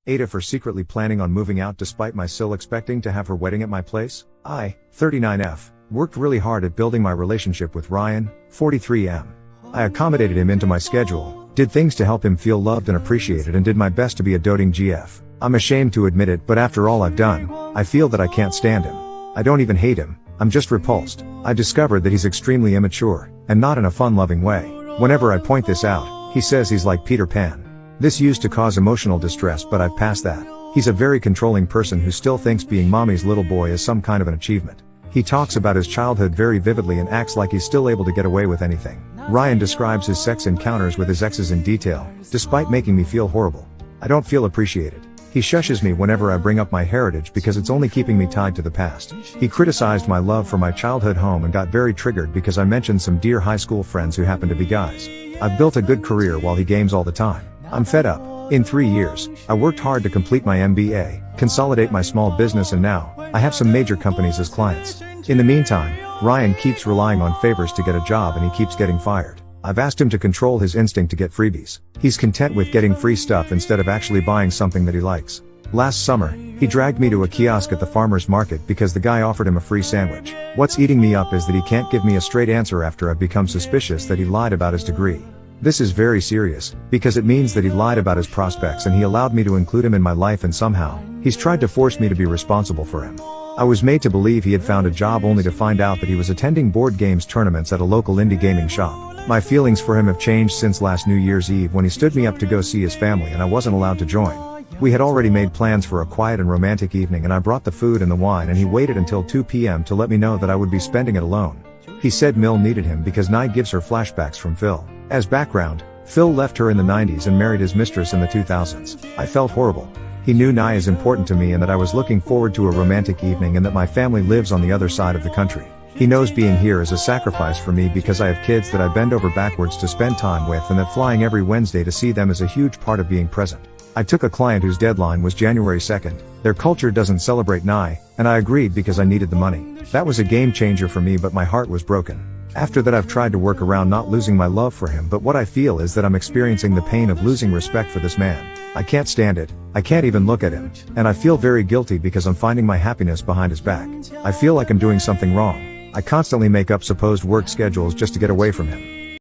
Ada for secretly planning on moving out despite my still expecting to have her wedding at my place. I, 39F, worked really hard at building my relationship with Ryan, 43M. I accommodated him into my schedule, did things to help him feel loved and appreciated, and did my best to be a doting GF. I'm ashamed to admit it, but after all I've done, I feel that I can't stand him. I don't even hate him, I'm just repulsed. I discovered that he's extremely immature, and not in a fun-loving way. Whenever I point this out, he says he's like Peter Pan. This used to cause emotional distress, but I've passed that. He's a very controlling person who still thinks being mommy's little boy is some kind of an achievement. He talks about his childhood very vividly and acts like he's still able to get away with anything. Ryan describes his sex encounters with his exes in detail, despite making me feel horrible. I don't feel appreciated. He shushes me whenever I bring up my heritage because it's only keeping me tied to the past. He criticized my love for my childhood home and got very triggered because I mentioned some dear high school friends who happen to be guys. I've built a good career while he games all the time. I'm fed up. In 3 years, I worked hard to complete my MBA, consolidate my small business, and now, I have some major companies as clients. In the meantime, Ryan keeps relying on favors to get a job and he keeps getting fired. I've asked him to control his instinct to get freebies. He's content with getting free stuff instead of actually buying something that he likes. Last summer, he dragged me to a kiosk at the farmer's market because the guy offered him a free sandwich. What's eating me up is that he can't give me a straight answer after I've become suspicious that he lied about his degree. This is very serious, because it means that he lied about his prospects and he allowed me to include him in my life, and somehow, he's tried to force me to be responsible for him. I was made to believe he had found a job only to find out that he was attending board games tournaments at a local indie gaming shop. My feelings for him have changed since last New Year's Eve when he stood me up to go see his family and I wasn't allowed to join. We had already made plans for a quiet and romantic evening and I brought the food and the wine and he waited until 2 p.m. to let me know that I would be spending it alone. He said Mill needed him because Nye gives her flashbacks from Phil. As background, Phil left her in the 90s and married his mistress in the 2000s. I felt horrible. He knew Nye is important to me and that I was looking forward to a romantic evening and that my family lives on the other side of the country. He knows being here is a sacrifice for me because I have kids that I bend over backwards to spend time with and that flying every Wednesday to see them is a huge part of being present. I took a client whose deadline was January 2nd. Their culture doesn't celebrate Nye, and I agreed because I needed the money. That was a game changer for me, but my heart was broken. After that I've tried to work around not losing my love for him, but what I feel is that I'm experiencing the pain of losing respect for this man. I can't stand it, I can't even look at him, and I feel very guilty because I'm finding my happiness behind his back. I feel like I'm doing something wrong. I constantly make up supposed work schedules just to get away from him.